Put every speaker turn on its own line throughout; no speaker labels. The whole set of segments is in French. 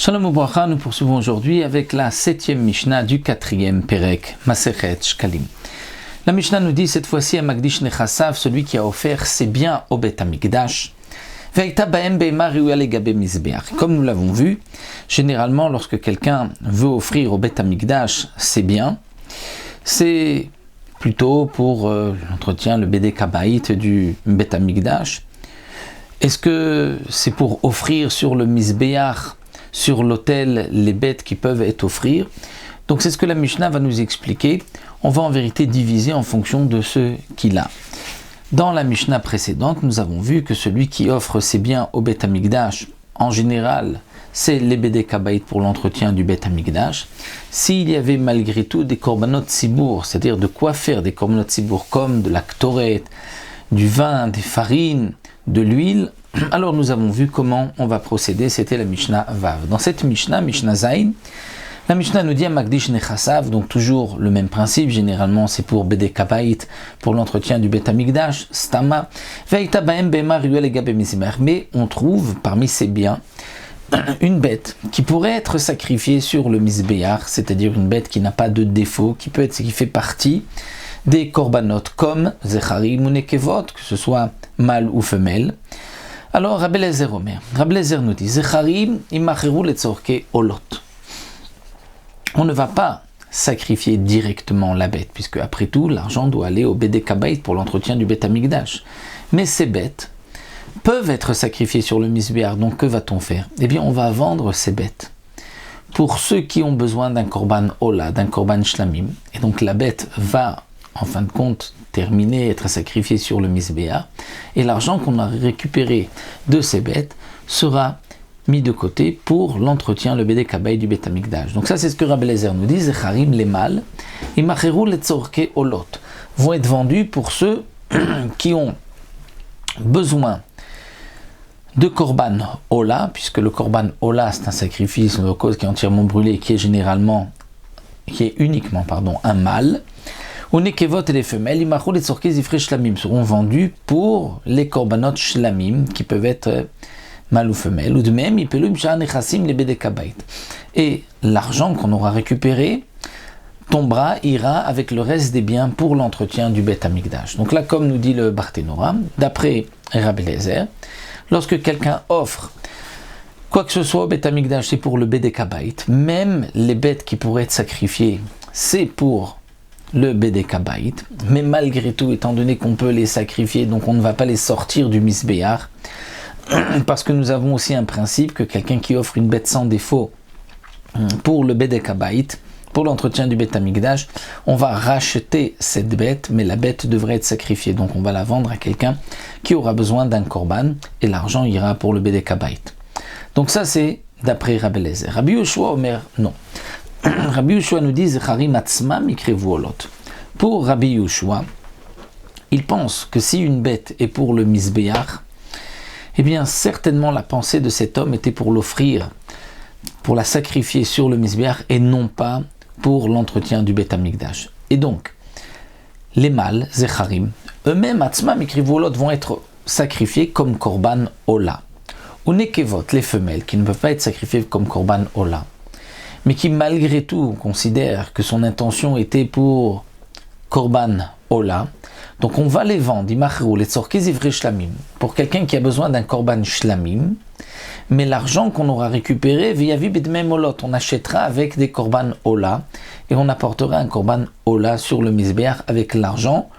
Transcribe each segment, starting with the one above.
Shalom Ubracha, nous poursuivons aujourd'hui avec la 7e Mishnah du 4e Perek, Masechet Shkalim. La Mishnah nous dit cette fois-ci à Magdish Nechasav, celui qui a offert ses biens au Bet Hamikdash. Comme nous l'avons vu, généralement lorsque quelqu'un veut offrir au Bet Hamikdash ses biens, c'est plutôt pour l'entretien, le Bedek Habayit du Bet Hamikdash. Est-ce que c'est pour offrir sur le Mizbeach, sur l'autel, les bêtes qui peuvent être offrir? Donc c'est ce que la Mishnah va nous expliquer. On va en vérité diviser en fonction de ce qu'il a. Dans la Mishnah précédente, nous avons vu que celui qui offre ses biens au Bet Hamikdash, en général, c'est les Bedek Habayit pour l'entretien du Bet Hamikdash. S'il y avait malgré tout des korbanot tzibour, c'est-à-dire de quoi faire des korbanot tzibour comme de la ktoret, du vin, des farines, de l'huile, alors nous avons vu comment on va procéder, c'était la Mishnah Vav. Dans cette Mishnah, Mishnah Zayin, la Mishnah nous dit à Magdish Nechasav, donc toujours le même principe, généralement c'est pour Bedek Habayit, pour l'entretien du Bet Hamikdash, Stama, Ve'ita Baem Bema Ruel Egabe Mizmer, mais on trouve parmi ces biens une bête qui pourrait être sacrifiée sur le Mizbeach, c'est-à-dire une bête qui n'a pas de défaut, qui fait partie des korbanot comme Zecharim ou Nekevot, que ce soit mâle ou femelle. Alors Rabbi Eliezer Omer, Rabbi Eliezer nous dit Zecharim imacheru letzorke olot. On ne va pas sacrifier directement la bête, puisque après tout l'argent doit aller au Bedek Habayit pour l'entretien du Bet Hamikdash. Mais ces bêtes peuvent être sacrifiées sur le Mizbeach, donc que va-t-on faire? Eh bien on va vendre ces bêtes pour ceux qui ont besoin d'un korban ola, d'un korban shlamim, et donc la bête va en fin de compte terminer, être sacrifiée sur le Mizbeach, et l'argent qu'on a récupéré de ces bêtes sera mis de côté pour l'entretien, le Bedek Habayit du Bet Hamikdash. Donc ça c'est ce que Rabbi Eliezer nous dit, Zecharim les mâles, imacheru letzorke olot, vont être vendus pour ceux qui ont besoin de korban ola, puisque le korban ola c'est un sacrifice, une cause qui est entièrement brûlé, qui est uniquement un mâle. Ou nekevot et les femelles, imachou les tzorke zifre shlamim seront vendus pour les korbanot shlamim qui peuvent être mâles ou femelles. Ou de même, ipelu msha nechassim les Bedek Habayit. Et l'argent qu'on aura récupéré tombera, ira avec le reste des biens pour l'entretien du Bet Hamikdash. Donc là, comme nous dit le Barthénora, d'après Rabbi Eliezer, lorsque quelqu'un offre quoi que ce soit au Bet Hamikdash, c'est pour le Bedek Habayit, même les bêtes qui pourraient être sacrifiées, c'est pour le Bedek Habayit, mais malgré tout, étant donné qu'on peut les sacrifier, donc on ne va pas les sortir du Mizbeach, parce que nous avons aussi un principe que quelqu'un qui offre une bête sans défaut pour le Bedek Habayit, pour l'entretien du Bet Hamikdash, on va racheter cette bête, mais la bête devrait être sacrifiée, donc on va la vendre à quelqu'un qui aura besoin d'un korban, et l'argent ira pour le Bedek Habayit. Donc ça c'est d'après Rabbi Eliezer. Rabbi Yoshua Omer, non. Rabbi Yoshua nous dit Zecharim atzmam ikrevu olot. Pour Rabbi Yoshua, il pense que si une bête est pour le Mizbeach, eh bien certainement la pensée de cet homme était pour l'offrir, pour la sacrifier sur le Mizbeach et non pas pour l'entretien du Bet Hamikdash. Et donc, les mâles, Zecharim, eux-mêmes atzmam ikrevu olot vont être sacrifiés comme korban ola. Ou nekevot, les femelles, qui ne peuvent pas être sacrifiées comme korban ola, mais qui malgré tout considère que son intention était pour korban ola, donc on va les vendre, imacheru letzorke zivre shlamim, pour quelqu'un qui a besoin d'un korban shlamim, mais l'argent qu'on aura récupéré, viavi bidmem olot, on achètera avec des korban ola, et on apportera un korban ola sur le Mizbeach avec l'argent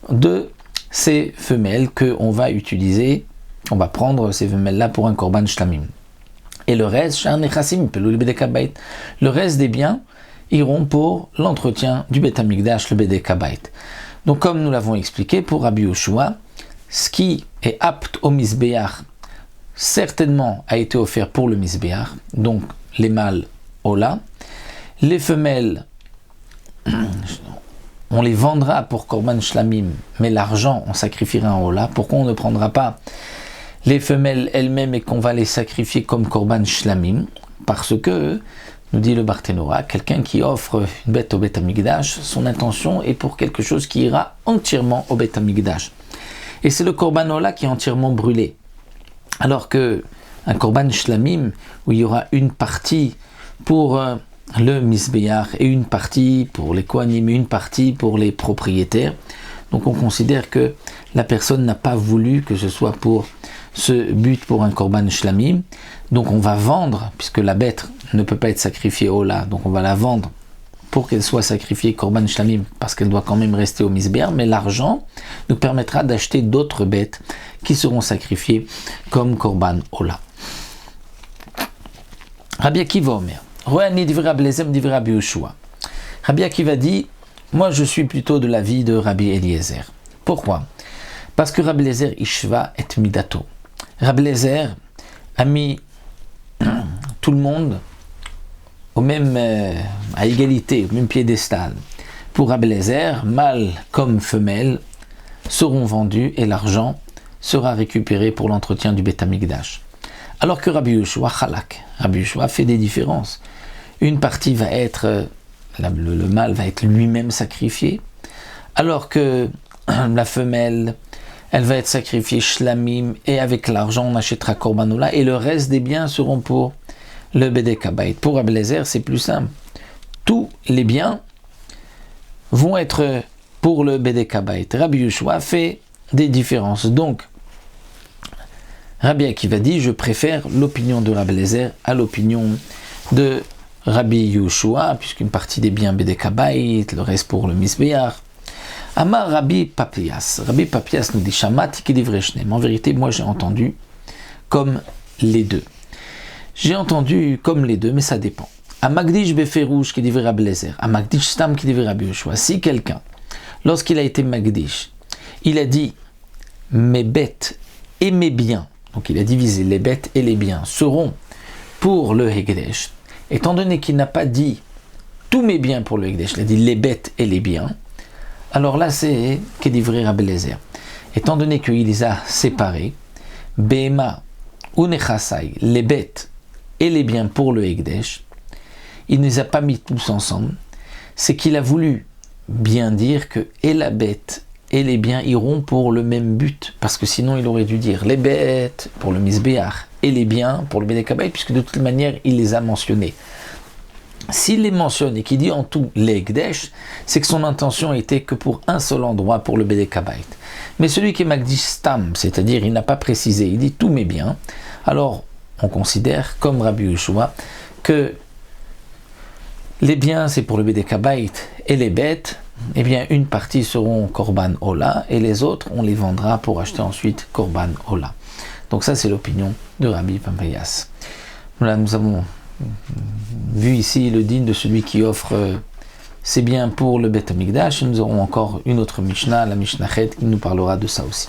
de ces femelles qu'on va utiliser, on va prendre ces femelles-là pour un korban shlamim. Et le reste, le reste des biens iront pour l'entretien du Bet Hamikdash, le Bedek Habayit. Donc comme nous l'avons expliqué, pour Rabbi Yoshua, ce qui est apte au Mizbeach, certainement a été offert pour le Mizbeach, donc les mâles ola, les femelles, on les vendra pour korban shlamim, mais l'argent, on sacrifiera un ola. Pourquoi on ne prendra pas les femelles elles-mêmes et qu'on va les sacrifier comme korban shlamim? Parce que, nous dit le Barthénora, quelqu'un qui offre une bête au Bet Hamikdash, son intention est pour quelque chose qui ira entièrement au Bet Hamikdash. Et c'est le korban ola qui est entièrement brûlé. Alors que un korban shlamim où il y aura une partie pour le misbéach et une partie pour les kohanim et une partie pour les propriétaires. Donc on considère que la personne n'a pas voulu que ce soit pour ce but pour un korban shlamim. Donc on va vendre, puisque la bête ne peut pas être sacrifiée au là, donc on va la vendre pour qu'elle soit sacrifiée korban shlamim, parce qu'elle doit quand même rester au misbéach, mais l'argent nous permettra d'acheter d'autres bêtes qui seront sacrifiées comme korban ola. Rabbi Akiva Omer, Roani divrei Rabbi Eliezer divrei Rabbi Yehoshua. Rabbi Akiva dit, moi je suis plutôt de l'avis de Rabbi Eliezer. Pourquoi? Parce que Rabbi Eliezer ishva et midato. Rabbi Eliezer a mis tout le monde au même, à égalité, au même piédestal. Pour Rabbi Eliezer, mâle comme femelle seront vendus et l'argent sera récupéré pour l'entretien du Beth Amikdash. Alors que Rabbi Yehoshua chalak, Rabbi Yehoshua fait des différences. Une partie va être, le mâle va être lui-même sacrifié, alors que la femelle, elle va être sacrifiée shlamim, et avec l'argent on achètera korban ola, et le reste des biens seront pour le bedek habayit. Pour Rabbi Eliezer, c'est plus simple. Tous les biens vont être pour le bedek habayit. Rabbi Yehoshua fait des différences. Donc, Rabbi Akiva dit, je préfère l'opinion de Rabbi Eliezer à l'opinion de Rabbi Yehoshua, puisqu'une partie des biens bedek habayit, le reste pour le misbéach. Amar Rabbi Papias. Rabbi Papias nous dit, Shamati ki divrei shneim. En vérité, moi j'ai entendu comme les deux. J'ai entendu comme les deux, mais ça dépend. Amagdish beferouche ki divrei Rabbi Eliezer. Amagdish stam ki divrei Rabbi Yehoshua. Si quelqu'un, lorsqu'il a été magdish, il a dit, mes bêtes et mes biens, donc il a divisé les bêtes et les biens, seront pour le Hekdesh, étant donné qu'il n'a pas dit tous mes biens pour le Hekdesh, il a dit les bêtes et les biens, alors là c'est Kedivre Rabbi Eliezer. Étant donné qu'il les a séparés, Behema ou Nechasai, les bêtes et les biens pour le Hekdesh, il ne les a pas mis tous ensemble, c'est qu'il a voulu bien dire que et la bête et les biens iront pour le même but, parce que sinon il aurait dû dire les bêtes pour le misbéach et les biens pour le bedek habayit, puisque de toute manière il les a mentionnés. S'il les mentionne et qu'il dit en tout les Hekdesh, c'est que son intention était que pour un seul endroit pour le bedek habayit. Mais celui qui est magdish stam, c'est-à-dire il n'a pas précisé, il dit tous mes biens, alors on considère comme Rabbi Yehoshua que les biens c'est pour le bedek habayit et les bêtes, eh bien une partie seront korban ola et les autres on les vendra pour acheter ensuite korban ola. Donc ça c'est l'opinion de Rabbi Papias. Voilà, nous avons vu ici le din de celui qui offre ses biens pour le Beth Amikdash. Nous aurons encore une autre Mishnah, la Mishnah Chet, qui nous parlera de ça aussi.